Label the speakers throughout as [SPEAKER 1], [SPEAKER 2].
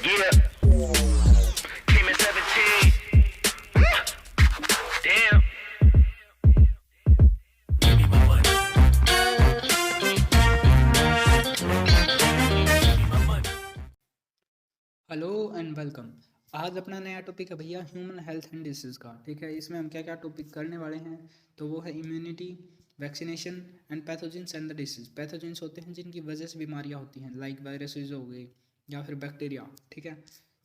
[SPEAKER 1] Yeah, came at 17. Damn.
[SPEAKER 2] Hello and welcome. आज अपना नया टॉपिक है भैया ह्यूमन हेल्थ एंड डिसीज़ का। ठीक है, इसमें हम क्या क्या टॉपिक करने वाले हैं तो वो है immunity, vaccination and pathogens and the disease. Pathogens होते हैं जिनकी वजह से बीमारियां होती हैं, लाइक वायरसेस हो गए या फिर बैक्टीरिया। ठीक है,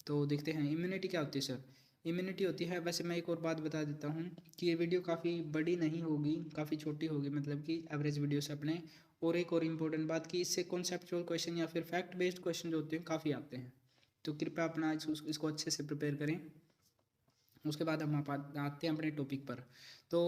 [SPEAKER 2] तो देखते हैं इम्यूनिटी क्या होती है सर। इम्यूनिटी होती है, वैसे मैं एक और बात बता देता हूँ कि ये वीडियो काफ़ी बड़ी नहीं होगी, काफ़ी छोटी होगी, मतलब कि एवरेज वीडियो से अपने। और एक और इम्पोर्टेंट बात कि इससे कॉन्सेप्चुअल क्वेश्चन या फिर फैक्ट बेस्ड क्वेश्चन जो होते हैं काफ़ी आते हैं, तो कृपया अपना इसको अच्छे से प्रिपेयर करें। उसके बाद हम आते हैं अपने टॉपिक पर। तो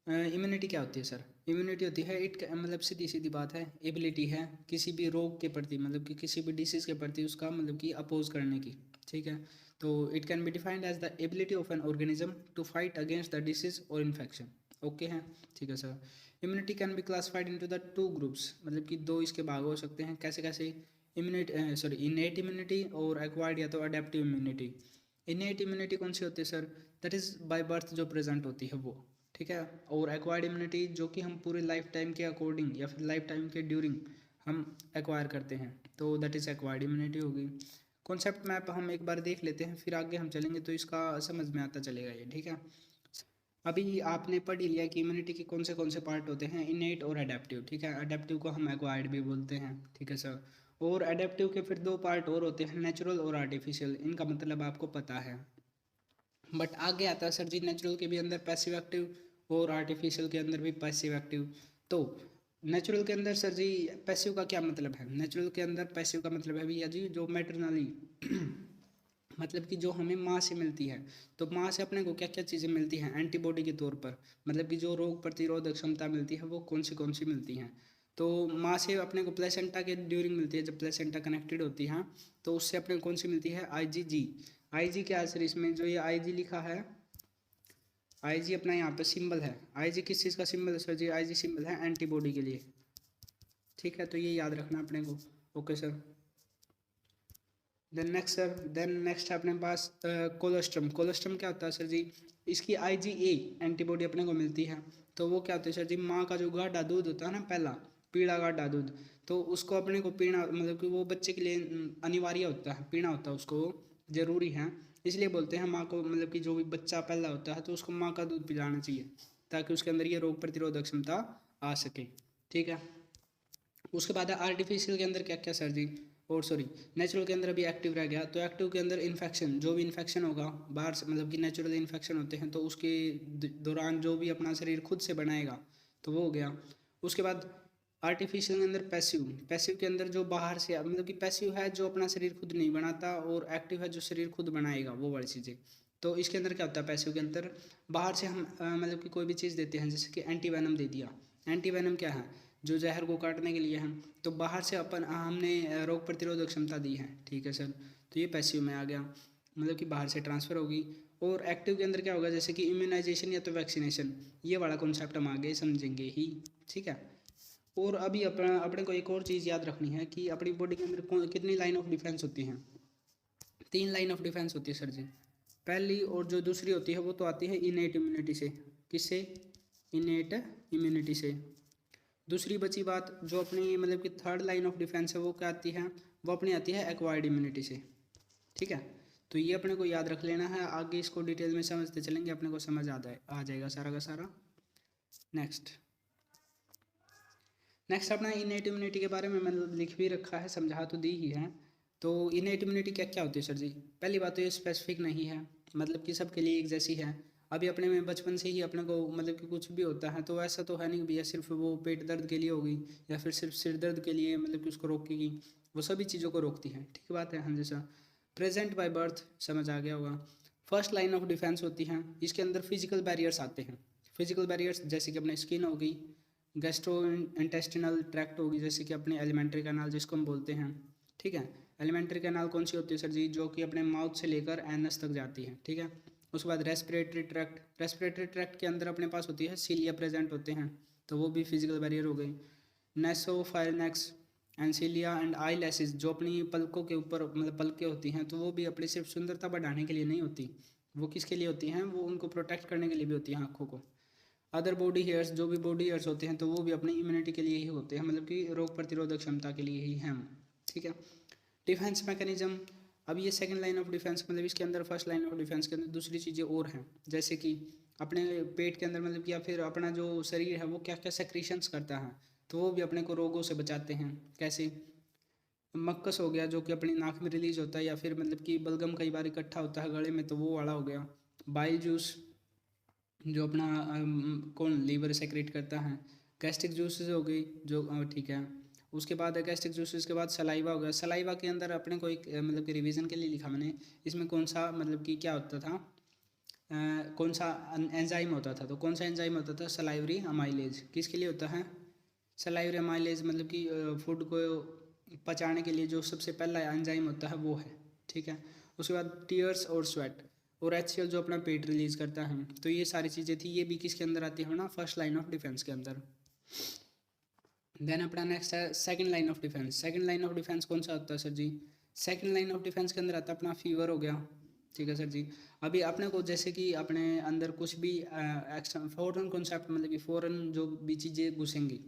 [SPEAKER 2] इम्यूनिटी क्या होती है सर। इम्यूनिटी होती है इट मतलब सीधी सीधी बात है, एबिलिटी है किसी भी रोग के प्रति, मतलब कि किसी भी डिसीज़ के प्रति उसका मतलब कि अपोज करने की। ठीक है, तो it can be defined as the ability of an organism to fight against the disease और इन्फेक्शन। ओके है, ठीक है sir. Immunity can be classified into the two groups, मतलब कि दो इसके भाग हो सकते हैं। कैसे कैसे? इनेट इम्यूनिटी और एक्वायर्ड या तो अडेप्टिव इम्यूनिटी। इनेट इम्यूनिटी कौन सी होती है sir? That is by birth जो प्रेजेंट होती है वो। ठीक है, और एक्वायर्ड इम्यूनिटी जो कि हम पूरे लाइफ टाइम के अकॉर्डिंग या फिर लाइफ टाइम के ड्यूरिंग हम एक्वायर करते हैं, तो दैट इज़ एक्वायर्ड इम्यूनिटी होगी। कॉन्सेप्ट मैप हम एक बार देख लेते हैं, फिर आगे हम चलेंगे तो इसका समझ में आता चलेगा ये। ठीक है, अभी आपने पढ़ ही लिया कि इम्यूनिटी के कौन से पार्ट होते हैं, इनेट और अडेप्टिव। ठीक है, अडेप्टिव को हम एक्वायर्ड भी बोलते हैं। ठीक है सर, और अडेप्टिव के फिर दो पार्ट और होते हैं, नेचुरल और आर्टिफिशियल। इनका मतलब आपको पता है, बट आगे आता है सर जी नेचुरल के भी अंदर पैसिव एक्टिव और आर्टिफिशियल के अंदर भी पैसिव एक्टिव। तो नेचुरल के अंदर सर जी पैसिव का क्या मतलब है? नेचुरल के अंदर पैसिव का मतलब है भैया जी जो मैटरनली मतलब कि जो हमें माँ से मिलती है। तो माँ से अपने को क्या क्या चीज़ें मिलती हैं एंटीबॉडी के तौर पर, मतलब कि जो रोग प्रतिरोधक क्षमता मिलती है वो कौन सी मिलती हैं। तो माँ से अपने को प्लेसेंटा के ड्यूरिंग मिलती है, जब प्लेसेंटा कनेक्टेड होती है तो उससे अपने को कौन सी मिलती है? आईजीजी। आईजी क्या है सर? इसमें जो ये आईजी लिखा है, आईजी अपना यहाँ पे सिंबल है। आईजी किस चीज़ का सिंबल है सर जी? आईजी सिंबल है एंटीबॉडी के लिए। ठीक है, तो ये याद रखना अपने को। Okay sir, then next sir, then next है अपने पास कोलोस्ट्रम। कोलोस्ट्रम क्या होता है सर जी? इसकी आईजीए एंटीबॉडी अपने को मिलती है। तो वो क्या होता है सर जी? माँ का जो गाढ़ा दूध होता है ना, पहला पीला गाढ़ा दूध, तो उसको अपने को पीना, मतलब कि वो बच्चे के लिए अनिवार्य होता है, पीना होता है उसको, ज़रूरी है। इसलिए बोलते हैं माँ को, मतलब कि जो भी बच्चा पहला होता है तो उसको माँ का दूध पिलाना चाहिए ताकि उसके अंदर ये रोग प्रतिरोधक क्षमता आ सके। ठीक है, उसके बाद है आर्टिफिशियल के अंदर क्या क्या सर जी, और सॉरी नेचुरल के अंदर अभी एक्टिव रह गया। तो एक्टिव के अंदर इन्फेक्शन, जो भी इन्फेक्शन होगा बाहर से, मतलब कि नेचुरल इन्फेक्शन होते हैं तो उसके दौरान जो भी अपना शरीर खुद से बनाएगा तो वो हो गया। उसके बाद आर्टिफिशियल के अंदर पैसिव। पैसिव के अंदर जो बाहर से, मतलब कि पैसिव है जो अपना शरीर खुद नहीं बनाता, और एक्टिव है जो शरीर खुद बनाएगा, वो वाली चीज़ें। तो इसके अंदर क्या होता है? पैसिव के अंदर बाहर से हम मतलब कि कोई भी चीज़ देते हैं, जैसे कि एंटी वेनम दे दिया। एंटी वेनम क्या है? जो जहर को काटने के लिए हम, तो बाहर से अपन हमने रोग प्रतिरोधक क्षमता दी है। ठीक है सर, तो ये पैसिव में आ गया, मतलब कि बाहर से ट्रांसफ़र होगी। और एक्टिव के अंदर क्या होगा? जैसे कि इम्यूनाइजेशन या तो वैक्सीनेशन, ये वाला कॉन्सेप्ट हम आगे समझेंगे ही। ठीक है, और अभी अपना अपने को एक और चीज़ याद रखनी है कि अपनी बॉडी के अंदर कितनी लाइन ऑफ डिफेंस होती हैं? 3 लाइन ऑफ डिफेंस होती है सर जी। पहली और जो दूसरी होती है वो तो आती है इनेट इम्यूनिटी से। किससे? इनेट इम्यूनिटी से। दूसरी बची बात जो अपनी, मतलब कि थर्ड लाइन ऑफ डिफेंस है, वो क्या आती है? वो अपनी आती है एक्वायर्ड इम्यूनिटी से। ठीक है, तो ये अपने को याद रख लेना है, आगे इसको डिटेल में समझते चलेंगे, अपने को समझ आ जाएगा सारा का सारा। नेक्स्ट नेक्स्ट अपना इनेट इम्यूनिटी के बारे में मैंने लिख भी रखा है, समझा तो दी ही है। तो इनेट इम्यूनिटी क्या क्या होती है सर जी? पहली बात तो ये स्पेसिफिक नहीं है, मतलब कि सबके लिए एक जैसी है। अभी अपने में बचपन से ही अपने को, मतलब कि कुछ भी होता है तो ऐसा तो है नहीं भैया सिर्फ वो पेट दर्द के लिए होगी या फिर सिर्फ सिर दर्द के लिए, मतलब कि उसको रोकेगी। वो सभी चीज़ों को रोकती है। ठीक बात है, हाँ जैसा प्रेजेंट बाय बर्थ समझ आ गया होगा। फर्स्ट लाइन ऑफ डिफेंस होती है, इसके अंदर फिजिकल बैरियर्स आते हैं। फिजिकल बैरियर्स जैसे कि अपने स्किन होगी, गैस्ट्रो इंटेस्टिनल ट्रैक्ट होगी, जैसे कि अपने एलिमेंट्री कैनाल जिसको हम बोलते हैं। ठीक है, एलिमेंट्री कैनाल कौन सी होती है सर जी? जो कि अपने माउथ से लेकर एनस तक जाती है। ठीक है, उसके बाद रेस्पिरेटरी ट्रैक्ट। रेस्पिरेटरी ट्रैक्ट के अंदर अपने पास होती है सीलिया प्रेजेंट होते हैं, तो वो भी फिजिकल बैरियर हो गई। नेसोफायरनेक्स एंसिलिया एंड आई लैसेस, जो अपनी पलकों के ऊपर मतलब पलकें होती हैं, तो वो भी अपनी सिर्फ सुंदरता बढ़ाने के लिए नहीं होती, वो किसके लिए होती हैं, वो उनको प्रोटेक्ट करने के लिए भी होती हैं आँखों को। अदर बॉडी हेयर्स, जो भी बॉडी हेयर्स होते हैं तो वो भी अपनी इम्यूनिटी के लिए ही होते हैं, मतलब कि रोग प्रतिरोधक क्षमता के लिए ही हैं, ठीक है। डिफेंस मैकेनिज्म, अब ये सेकंड लाइन ऑफ डिफेंस, मतलब इसके अंदर फर्स्ट लाइन ऑफ डिफेंस के अंदर दूसरी चीज़ें और हैं, जैसे कि अपने पेट के अंदर मतलब कि या फिर अपना जो शरीर है वो क्या क्या सेक्रीशंस करता है, तो वो भी अपने को रोगों से बचाते हैं। कैसे, मक्कस हो गया जो कि अपनी नाक में रिलीज होता है, या फिर मतलब कि बलगम कई बार इकट्ठा होता है गले में, तो वो वाला हो गया। बाइल जूस, जो अपना कौन लीवर सेक्रेट करता है। गैस्ट्रिक जूसेस हो गई जो ठीक है। उसके बाद गैस्ट्रिक जूसेस के बाद सलाइवा हो गया। सलाइवा के अंदर अपने को एक मतलब कि रिवीजन के लिए लिखा मैंने, इसमें कौन सा मतलब कि क्या होता था, कौन सा एंजाइम होता था, तो कौन सा एंजाइम होता था, सलाइवरी अमाइलेज। किसके लिए होता है, सलाइवरी अमाइलेज, मतलब कि फूड को पचाने के लिए जो सबसे पहला एंजाइम होता है वो है, ठीक है। उसके बाद टीयर्स और स्वेट, और HCl जो अपना पेट रिलीज करता है। तो ये सारी चीज़ें थी, ये भी किसके अंदर आती है ना, फर्स्ट लाइन ऑफ डिफेंस के अंदर। देन अपना नेक्स्ट है second line of defence. Second line of defence कौन सा होता है sir ji, second line of defence के अंदर आता है अपना फीवर हो गया, ठीक है सर जी। अभी अपने को जैसे कि अपने अंदर कुछ भी एक्शन फॉरन कॉन्सेप्ट, मतलब कि फॉरन जो भी चीज़ें घुसेंगी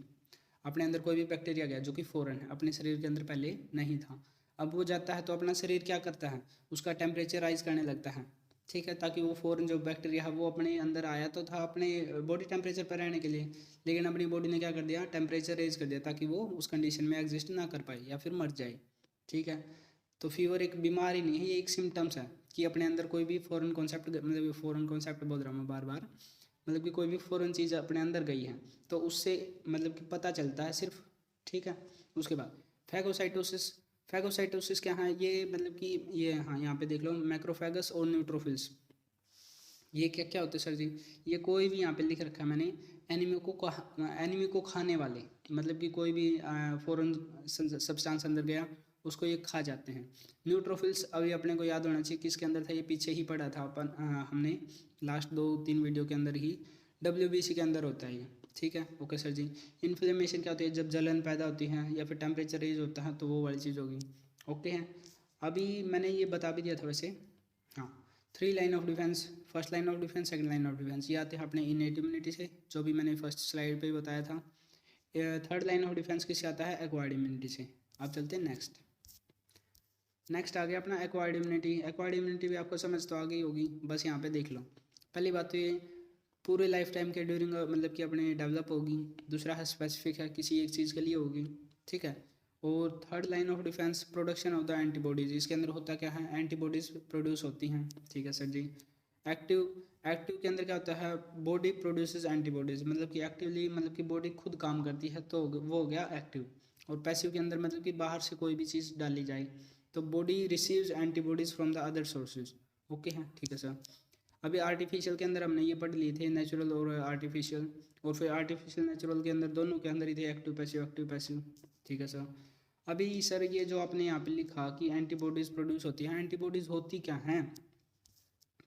[SPEAKER 2] अपने अंदर, कोई भी बैक्टीरिया गया जो कि फॉरन है, अपने शरीर के अंदर पहले नहीं था, अब वो जाता है तो अपना शरीर क्या करता है, उसका टेम्परेचर राइज करने लगता है, ठीक है, ताकि वो फॉरन जो बैक्टीरिया है वो अपने अंदर आया तो था अपने बॉडी टेम्परेचर पर रहने के लिए, लेकिन अपनी बॉडी ने क्या कर दिया, टेम्परेचर रेज कर दिया ताकि वो उस कंडीशन में एग्जिस्ट ना कर पाए या फिर मर जाए, ठीक है। तो फीवर एक बीमारी नहीं है, ये एक सिम्टम्स है कि अपने अंदर कोई भी फॉरेन कॉन्सेप्ट, मतलब फॉरेन कॉन्सेप्ट बोल रहा हूँ मैं बार बार, मतलब कि कोई भी फॉरेन चीज़ अपने अंदर गई है तो उससे मतलब कि पता चलता है सिर्फ, ठीक है। उसके बाद फैगोसाइटोसिस, फैगोसाइटोसिस क्या है, ये मतलब कि ये हाँ यहाँ पे देख लो, मैक्रोफैगस और न्यूट्रोफिल्स, ये क्या क्या होते हैं सर जी, ये कोई भी यहाँ पे लिख रखा है मैंने, एनिमी को खाने वाले, मतलब कि कोई भी फॉरेन सब्सटेंस अंदर गया उसको ये खा जाते हैं। न्यूट्रोफिल्स अभी अपने को याद होना चाहिए किसके अंदर था, ये पीछे ही पढ़ा था अपन, हमने लास्ट 2-3 वीडियो के अंदर ही, WBC के अंदर होता है ये, ठीक है। ओके सर जी। इन्फ्लेमेशन क्या होती है, जब जलन पैदा होती है या फिर टेम्परेचर रेज होता है तो वो वाली चीज़ होगी, ओके है। अभी मैंने ये बता भी दिया था वैसे, हाँ। 3 line of defence, first line of defence, second line of defence, ये आते हैं अपने इनेट इम्यूनिटी से, जो भी मैंने फर्स्ट स्लाइड पे बताया था। थर्ड लाइन ऑफ डिफेंस किससे आता है, एक्वायर्ड इम्यूनिटी से। अब चलते हैं नेक्स्ट, नेक्स्ट आ गया अपना एक्वायर्ड इम्यूनिटी। एक्वायर्ड इम्यूनिटी भी आपको समझ तो आ गई होगी, बस यहाँ पे देख लो। पहली बात तो ये पूरे लाइफ टाइम के ड्यूरिंग मतलब कि अपने डेवलप होगी। दूसरा है स्पेसिफिक है, किसी एक चीज़ के लिए होगी, ठीक है। और third line of defence production of the antibodies, इसके अंदर होता क्या है, एंटीबॉडीज प्रोड्यूस होती हैं, ठीक है सर जी। एक्टिव, एक्टिव के अंदर क्या होता है, बॉडी प्रोड्यूसेस एंटीबॉडीज, मतलब कि एक्टिवली मतलब कि बॉडी खुद काम करती है तो वो हो गया एक्टिव। और पैसिव के अंदर मतलब कि बाहर से कोई भी चीज़ डाली जाए तो body receives antibodies from the other sources, okay है, ठीक है सर। अभी आर्टिफिशियल के अंदर हमने ये पढ़ लिए थे, नेचुरल और आर्टिफिशियल, और फिर आर्टिफिशियल नेचुरल के अंदर दोनों के अंदर ही थे एक्टिव पैसिव, ठीक है सर। अभी सर ये जो आपने यहाँ पे लिखा कि एंटीबॉडीज़ प्रोड्यूस होती हैं, एंटीबॉडीज़ होती क्या हैं,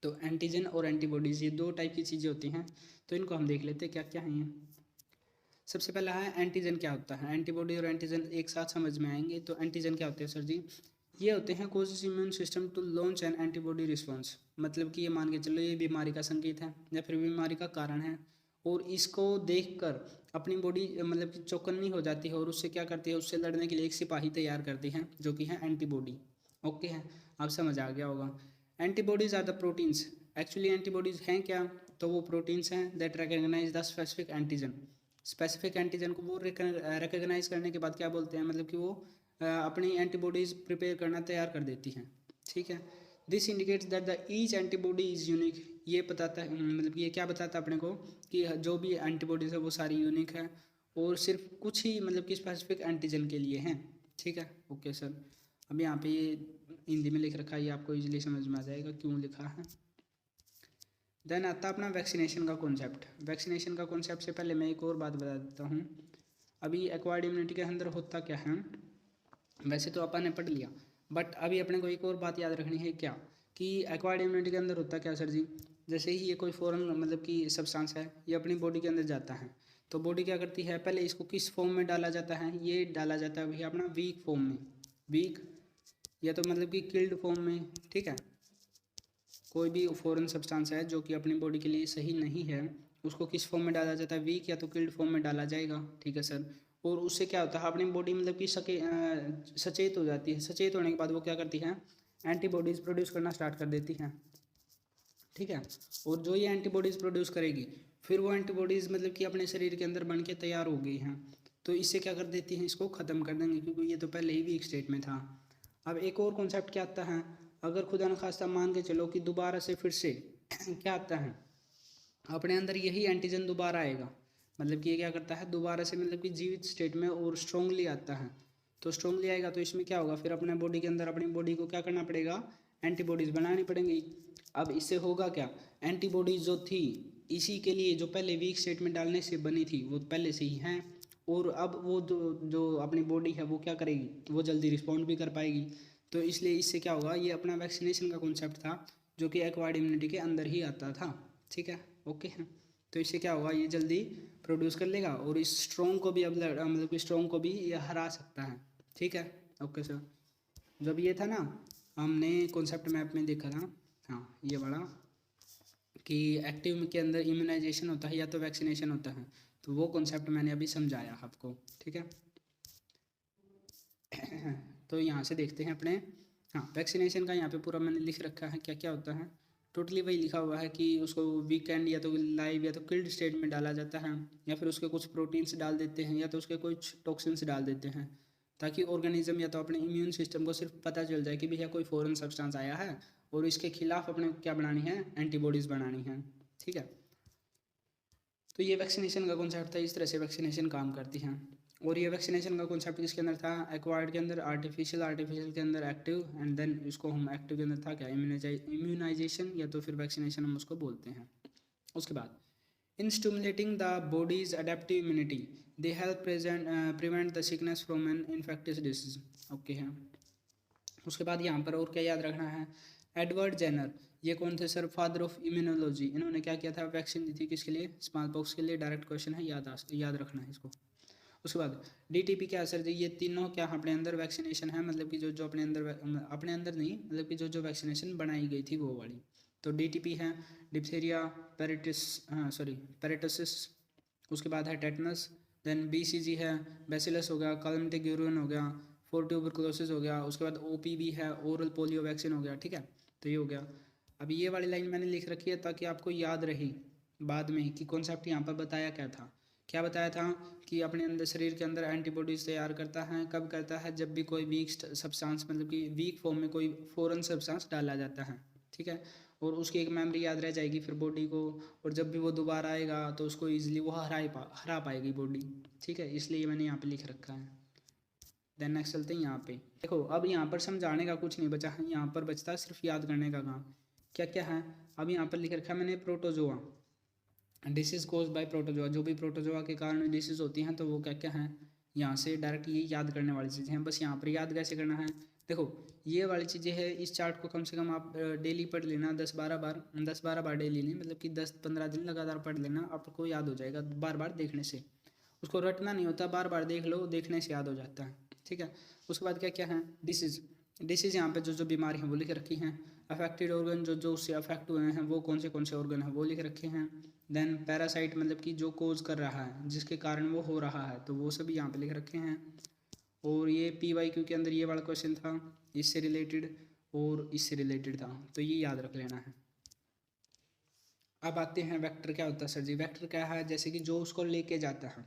[SPEAKER 2] तो एंटीजन और एंटीबॉडीज़ ये 2 टाइप की चीज़ें होती हैं, तो इनको हम देख लेते हैं क्या क्या हैं ये। सबसे पहला है एंटीजन क्या होता है, एंटीबॉडी और एंटीजन एक साथ समझ में आएंगे। तो एंटीजन क्या होते हैं सर जी, ये होते हैं causes immune system to launch an antibody response, मतलब कि ये मान के चलो ये बीमारी का संकेत है या फिर बीमारी का कारण है, और इसको देखकर अपनी बॉडी मतलब कि चौकन्नी हो जाती है और उससे क्या करती है, उससे लड़ने के लिए एक सिपाही तैयार करती है जो कि है एंटीबॉडी, ओके है। आप समझ आ गया होगा। Antibodies are the proteins, actually antibodies हैं क्या, तो वो प्रोटीन्स हैं that recognize the specific antigen. Specific antigen को वो रिकॉग्नाइज करने के बाद क्या बोलते हैं, मतलब कि वो अपनी एंटीबॉडीज़ प्रिपेयर करना तैयार कर देती हैं, ठीक है। This indicates that the each antibody is unique, ये बताता है मतलब ये क्या बताता है अपने को कि जो भी एंटीबॉडीज़ है वो सारी यूनिक है और सिर्फ कुछ ही मतलब कि स्पेसिफिक एंटीजन के लिए हैं, ठीक है। Okay sir. अब यहाँ पे ये हिंदी में लिख रखा है, ये आपको इजीली समझ में आ जाएगा क्यों लिखा है। देन आता है अपना वैक्सीनेशन का कॉन्सेप्ट। वैक्सीनेशन का कॉन्सेप्ट से पहले मैं एक और बात बता देता हूँ। अभी एक्वायर्ड इम्यूनिटी के अंदर होता क्या है, वैसे तो अपन ने पढ़ लिया, बट अभी अपने को एक और बात याद रखनी है क्या, कि एक्वायर्ड इम्यूनिटी के अंदर होता क्या सर जी, जैसे ही ये कोई फॉरेन मतलब कि सब्सटेंस है ये अपनी बॉडी के अंदर जाता है तो बॉडी क्या करती है, पहले इसको किस फॉर्म में डाला जाता है, ये डाला जाता है भैया अपना वीक फॉर्म में, वीक या तो मतलब कि किल्ड फॉर्म में, ठीक है। कोई भी फॉरेन सब्सटेंस है जो कि अपनी बॉडी के लिए सही नहीं है, उसको किस फॉर्म में डाला जाता है, वीक या तो किल्ड फॉर्म में डाला जाएगा, ठीक है सर। और उससे क्या होता है, अपनी बॉडी मतलब कि सचेत हो जाती है। सचेत होने के बाद वो क्या करती है, एंटीबॉडीज़ प्रोड्यूस करना स्टार्ट कर देती हैं, ठीक है। और जो ये एंटीबॉडीज़ प्रोड्यूस करेगी, फिर वो एंटीबॉडीज़ मतलब कि अपने शरीर के अंदर बन के तैयार हो गई हैं, तो इससे क्या कर देती हैं, इसको ख़त्म कर देंगे, क्योंकि ये तो पहले ही वीक स्टेट में था। अब एक और कॉन्सेप्ट क्या आता है, अगर खुदा न खास्ता मान के चलो कि दोबारा से फिर से क्या आता है, अपने अंदर यही एंटीजन दोबारा आएगा, मतलब कि ये क्या करता है, दोबारा से मतलब कि जीवित स्टेट में और स्ट्रांगली आता है। तो स्ट्रांगली आएगा तो इसमें क्या होगा, फिर अपने बॉडी के अंदर अपनी बॉडी को क्या करना पड़ेगा, एंटीबॉडीज़ बनानी पड़ेंगी। अब इससे होगा क्या, एंटीबॉडीज़ जो थी इसी के लिए, जो पहले वीक स्टेट में डालने से बनी थी, वो पहले से ही हैं। और अब वो जो जो अपनी बॉडी है वो क्या करेगी, वो जल्दी रिस्पॉन्ड भी कर पाएगी। तो इसलिए इससे क्या होगा, ये अपना वैक्सीनेशन का कॉन्सेप्ट था जो कि एक्वायर्ड इम्यूनिटी के अंदर ही आता था, ठीक है, ओके है। तो इससे क्या होगा, ये जल्दी प्रोड्यूस कर लेगा और इस स्ट्रॉन्ग को भी अब मतलब कि स्ट्रॉन्ग को भी ये हरा सकता है, ठीक है, ओके सर। जब ये था ना, हमने कॉन्सेप्ट मैप में देखा था, हाँ ये वाला, कि एक्टिव के अंदर इम्यूनाइजेशन होता है या तो वैक्सीनेशन होता है, तो वो कॉन्सेप्ट मैंने अभी समझाया आपको, ठीक है। तो यहाँ से देखते हैं अपने, हाँ वैक्सीनेशन का यहाँ पे पूरा मैंने लिख रखा है क्या क्या होता है। टोटली वही लिखा हुआ है कि उसको वीकेंड या तो लाइव या तो किल्ड स्टेट में डाला जाता है, या फिर उसके कुछ प्रोटीन्स डाल देते हैं या तो उसके कुछ टॉक्सिन्स डाल देते हैं, ताकि ऑर्गेनिज्म या तो अपने इम्यून सिस्टम को सिर्फ पता चल जाए कि भैया कोई फॉरेन सब्सटेंस आया है और इसके खिलाफ अपने क्या बनानी है, एंटीबॉडीज़ बनानी है, ठीक है। तो ये वैक्सीनेशन का कॉन्सेप्ट था, इस तरह से वैक्सीनेशन काम करती हैं। और ये वैक्सीनेशन का कॉन्सेप्ट किसके अंदर था, एक्वायर्ड के अंदर, आर्टिफिशियल के अंदर एक्टिव, एंड देन इसको हम एक्टिव के अंदर था क्या, इम्यूनाइजेशन या तो फिर वैक्सीनेशन हम उसको बोलते हैं। उसके बाद in stimulating the body's adaptive immunity they help prevent the sickness from an infectious disease, okay है। उसके बाद यहाँ पर और क्या याद रखना है, एडवर्ड जेनर, ये कौन थे सर, फादर ऑफ इम्यूनोलॉजी। इन्होंने क्या किया था, वैक्सीन दी थी किसके लिए, स्मॉल पॉक्स के लिए। डायरेक्ट क्वेश्चन है, याद रखना है इसको। उसके बाद डीटीपी क्या सर जी, ये तीनों क्या अपने अंदर वैक्सीनेशन है, मतलब कि जो जो अपने अंदर नहीं, मतलब कि जो जो वैक्सीनेशन बनाई गई थी वो वाली। तो डीटीपी है डिप्थीरिया, पेरिटोसिस, उसके बाद है टेटनस, देन बीसीजी है, बैसिलस हो गया, कालमटेग्यूरिन हो गया, फोर ट्यूबरकुलोसिस हो गया, उसके बाद ओपीवी है, ओरल पोलियो वैक्सीन हो गया, ठीक है। तो ये हो गया। अब ये वाली लाइन मैंने लिख रखी है ताकि आपको याद रहे बाद में कि कॉन्सेप्ट यहाँ पर बताया क्या था। क्या बताया था कि अपने अंदर शरीर के अंदर एंटीबॉडीज़ तैयार करता है, कब करता है, जब भी कोई वीक सब्सटेंस मतलब कि वीक फॉर्म में कोई फॉरेन सब्सटेंस डाला जाता है, ठीक है। और उसकी एक मेमोरी याद रह जाएगी फिर बॉडी को, और जब भी वो दोबारा आएगा तो उसको ईजिली वो हरा पाएगी बॉडी, ठीक है। इसलिए मैंने यहाँ पे लिख रखा है। देन नेक्स्ट चलते हैं यहाँ पे, देखो अब यहाँ पर समझाने का कुछ नहीं बचा है, यहाँ पर बचता है सिर्फ याद करने का काम। क्या क्या है, अब यहाँ पर लिख रखा है मैंने, protozoa, disease cause by protozoa, जो भी प्रोटोजोआ के कारण डिसीज होती हैं तो वो क्या क्या हैं, यहाँ से डायरेक्ट ये याद करने वाली चीज़ें हैं। बस यहाँ पर याद कैसे करना है, देखो ये वाली चीज़ें हैं, इस चार्ट को कम से कम आप डेली पढ़ लेना, 10-12 बार, 10-12 बार डेली नहीं, मतलब कि 10-15 दिन लगातार पढ़ लेना, आपको याद हो जाएगा बार बार देखने से। उसको रटना नहीं होता, बार बार देख लो, देखने से याद हो जाता है, ठीक है। उसके बाद क्या क्या है, डिसीज़ यहाँ पे जो जो बीमारी हैं वो लिख रखी हैं। अफेक्टेड ऑर्गन, जो जो उससे अफेक्ट हुए हैं वो कौन से ऑर्गन हैं वो लिख रखे हैं। देन पैरासाइट, मतलब कि जो कोज कर रहा है, जिसके कारण वो हो रहा है, तो वो सभी यहाँ पे लिख रखे हैं। और ये PYQ के अंदर ये वाला क्वेश्चन था, इससे रिलेटेड और इससे रिलेटेड था, तो ये याद रख लेना है। अब आते हैं वेक्टर क्या होता है सर जी, वेक्टर क्या है, जैसे कि जो उसको लेके जाता है,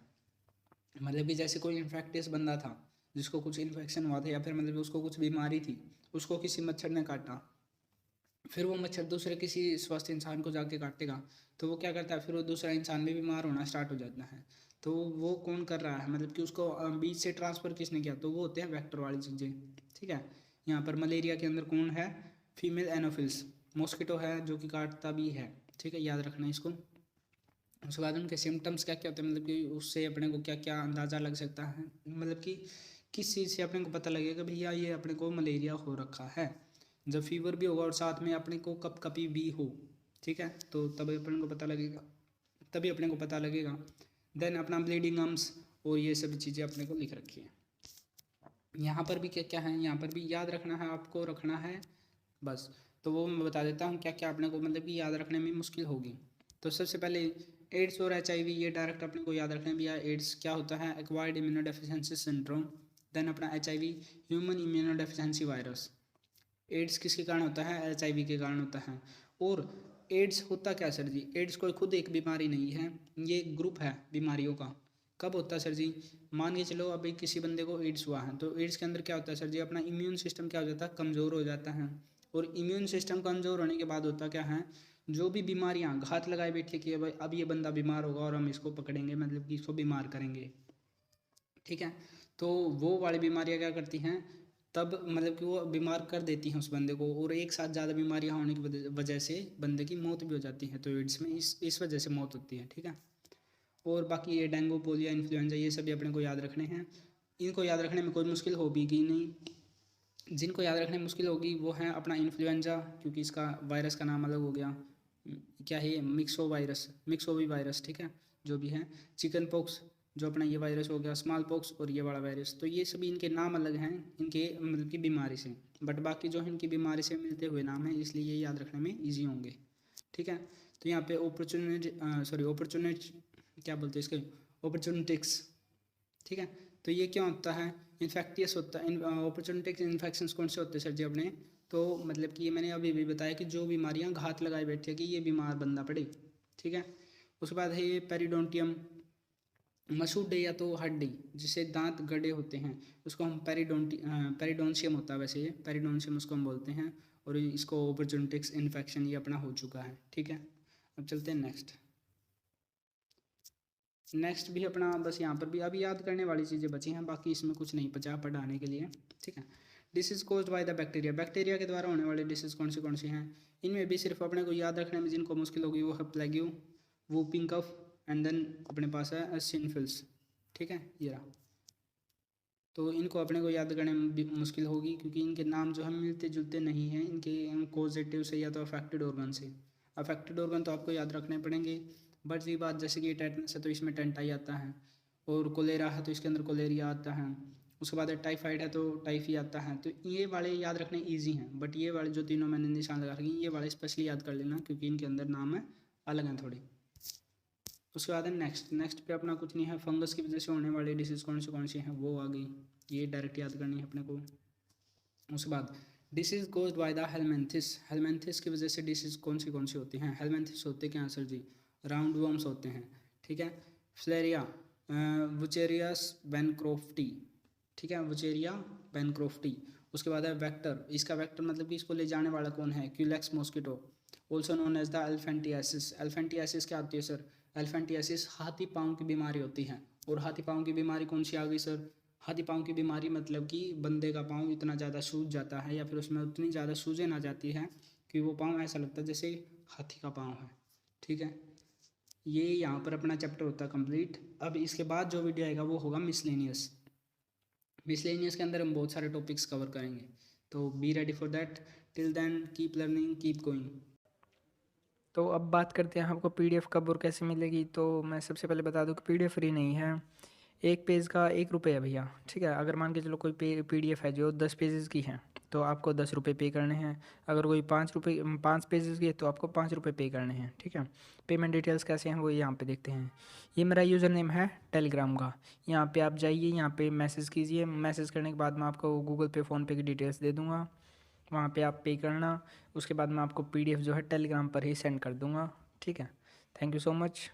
[SPEAKER 2] मतलब कि जैसे कोई इन्फेक्टियस बंदा था जिसको कुछ इन्फेक्शन हुआ था, या फिर मतलब उसको कुछ बीमारी थी, उसको किसी मच्छर ने काटा, फिर वो मच्छर दूसरे किसी स्वस्थ इंसान को जाके काटेगा, तो वो क्या करता है, फिर वो दूसरा इंसान भी बीमार होना स्टार्ट हो जाता है। तो वो कौन कर रहा है, मतलब कि उसको बीच से ट्रांसफ़र किसने किया, तो वो होते हैं वेक्टर वाली चीज़ें, ठीक है। यहाँ पर मलेरिया के अंदर कौन है, फीमेल एनोफिल्स, मॉस्किटो है जो कि काटता भी है, ठीक है, याद रखना इसको। उसके बाद उनके सिम्टम्स क्या क्या होते हैं, मतलब कि उससे अपने को क्या क्या अंदाज़ा लग सकता है, मतलब कि किस चीज़ से अपने को पता लगेगा भैया ये अपने को मलेरिया हो रखा है, जब फीवर भी होगा और साथ में अपने को कप कपी भी हो, ठीक है, तो तभी अपने को पता लगेगा, तभी अपने को पता लगेगा। देन अपना ब्लीडिंग गम्स और ये सभी चीज़ें अपने को लिख रखी है। यहाँ पर भी क्या क्या है, यहाँ पर भी याद रखना है, आपको रखना है बस। तो वो मैं बता देता हूँ क्या क्या अपने को मतलब कि याद रखने में मुश्किल होगी। तो सबसे पहले एड्स और HIV ये डायरेक्ट अपने को याद रखना है भैया। एड्स क्या होता है, एक्वायर्ड इम्यूनोडेफिशिएंसी सिंड्रोम। देन अपना HIV human immunodeficiency virus. AIDS किसके कारण होता है, HIV के कारण होता है। और एड्स होता क्या सर जी, एड्स कोई खुद एक बीमारी नहीं है, ये एक ग्रुप है बीमारियों का। कब होता है सर जी, मान के चलो अभी किसी बंदे को एड्स हुआ है, तो एड्स के अंदर क्या होता है सर जी, अपना इम्यून सिस्टम क्या हो जाता है, कमज़ोर हो जाता है। और इम्यून सिस्टम कमज़ोर होने के बाद होता क्या है, जो भी बीमारियां घात लगाए बैठे कि भाई अब ये बंदा बीमार होगा और हम इसको पकड़ेंगे, मतलब कि इसको बीमार करेंगे, ठीक है। तो वो वाली बीमारियां क्या करती हैं, तब मतलब कि वो बीमार कर देती हैं उस बंदे को, और एक साथ ज़्यादा बीमारियां होने की वजह से बंदे की मौत भी हो जाती है। तो एड्स में इस वजह से मौत होती है, ठीक है। और बाकी ये डेंगू, पोलियो, इन्फ्लुएंजा ये सभी अपने को याद रखने हैं। इनको याद रखने में कोई मुश्किल होगी कि नहीं, जिनको याद रखने में मुश्किल होगी वो है अपना इन्फ्लुएंजा, क्योंकि इसका वायरस का नाम अलग हो गया, क्या है ये, मिक्सोवी वायरस, ठीक है, जो भी है। चिकन पॉक्स जो अपना ये वायरस हो गया, स्मॉल पॉक्स और ये वाला वायरस, तो ये सभी इनके नाम अलग हैं इनके मतलब की बीमारी से, बट बाकी जो है इनकी बीमारी से मिलते हुए नाम है, इसलिए ये याद रखने में ईजी होंगे, ठीक है। तो यहाँ पे अपॉर्चुनिटी क्या बोलते हैं इसके, अपॉर्चुनिटिक्स, ठीक है। तो ये क्या होता है, इन्फेक्टियस होता है। अपॉर्चुनिटिक्स इन्फेक्शंस कौन से होते हैं सर जी अपने, तो मतलब कि ये मैंने अभी भी बताया कि जो बीमारियां घात लगाए बैठे हैं कि ये बीमार बंदा पड़े, ठीक है। उसके बाद है ये पेरिडोंटियम, मसूड़े या तो हड्डी जिससे दांत गड़े होते हैं, उसको हम पेरिडोंशियम होता है वैसे, ये पेरिडोंशियम उसको हम बोलते हैं। और इसको अपॉर्चुनिटिक्स इन्फेक्शन ये अपना हो चुका है, ठीक है। अब चलते हैं नेक्स्ट भी अपना बस यहाँ पर भी अभी याद करने वाली चीज़ें बची हैं, बाकी इसमें कुछ नहीं बचा पढ़ाने के लिए, ठीक है। Disease caused by the bacteria, bacteria के द्वारा होने वाले डिसीज़ कौन सी हैं, इनमें भी सिर्फ अपने को याद रखने में जिनको मुश्किल होगी वो है प्लेग्यू, वूपिंग कफ, एंड देन अपने पास है सिनफिल्स, ठीक है, ये रहा। तो इनको अपने को याद करने में भी मुश्किल होगी क्योंकि इनके नाम जो है मिलते जुलते नहीं हैं, इनके कोजेटिव से या तो अफेक्टेड ऑर्गन से। अफेक्टेड ऑर्गन तो आपको याद रखने पड़ेंगे, बट ये बात जैसे कि टेटनस है तो इसमें टेंटाई आता है, और कोलेरा है तो इसके अंदर कोलेरिया आता है, उसके बाद टाइफाइड है तो टाइफी आता है। तो ये वाले याद रखने ईजी हैं, बट ये वाले जो तीनों मैंने निशान लगा रखी ये वाले स्पेशली याद कर लेना क्योंकि इनके अंदर नाम है अलग हैं थोड़े। उसके बाद है नेक्स्ट पे अपना कुछ नहीं है, फंगस की वजह से होने वाली डिसीज़ कौन सी हैं वो आ गई, ये डायरेक्ट याद करनी है अपने को। उसके बाद disease caused by the helminths की वजह से डिसीज़ कौन सी होती हैं, हेलमेंथिस होते क्या हैं सर जी, राउंड वर्म्स होते हैं, ठीक है। फ्लेरिया, वुचेरियस बेनक्रोफ्टी, ठीक है, वुचेरिया बेनक्रोफ्टी। उसके बाद है वेक्टर, इसका वेक्टर मतलब कि इसको ले जाने वाला कौन है, Culex mosquito, also known as the elephantiasis. Elephantiasis क्या होती है सर, एल्फेंटियासिस हाथी पाँव की बीमारी होती है। और हाथी पाँव की बीमारी कौन सी आ गई सर, हाथी पाँव की बीमारी मतलब कि बंदे का पाँव इतना ज़्यादा सूज जाता है या फिर उसमें उतनी ज़्यादा सूजन आ जाती है कि वो पाँव ऐसा लगता है जैसे हाथी का पाँव है, ठीक है। ये यहाँ पर अपना चैप्टर होता है कंप्लीट। अब इसके बाद जो वीडियो आएगा वो होगा मिसलेनियस के अंदर हम बहुत सारे टॉपिक्स कवर करेंगे, तो be ready for that. Till then keep learning, keep going.
[SPEAKER 3] तो अब बात करते हैं आपको पीडीएफ कब और कैसे मिलेगी। तो मैं सबसे पहले बता दूं कि पीडीएफ फ्री नहीं है, एक पेज का 1 रुपये है भैया, ठीक है। अगर मान के चलो कोई पीडीएफ है जो 10 पेजेस की है तो आपको 10 रुपये पे करने हैं। अगर कोई 5 पेजेस की है तो आपको 5 रुपये पे करने हैं, ठीक है। पेमेंट डिटेल्स कैसे हैं वो यहाँ पे देखते हैं। ये मेरा यूज़र नेम है टेलीग्राम का, यहाँ पे आप जाइए, यहाँ पे मैसेज कीजिए। मैसेज करने के बाद मैं आपको गूगल पे, फ़ोनपे की डिटेल्स दे दूँगा, वहाँ पे आप पे करना। उसके बाद मैं आपको पीडीएफ जो है टेलीग्राम पर ही सेंड कर दूँगा, ठीक है। Thank you so much.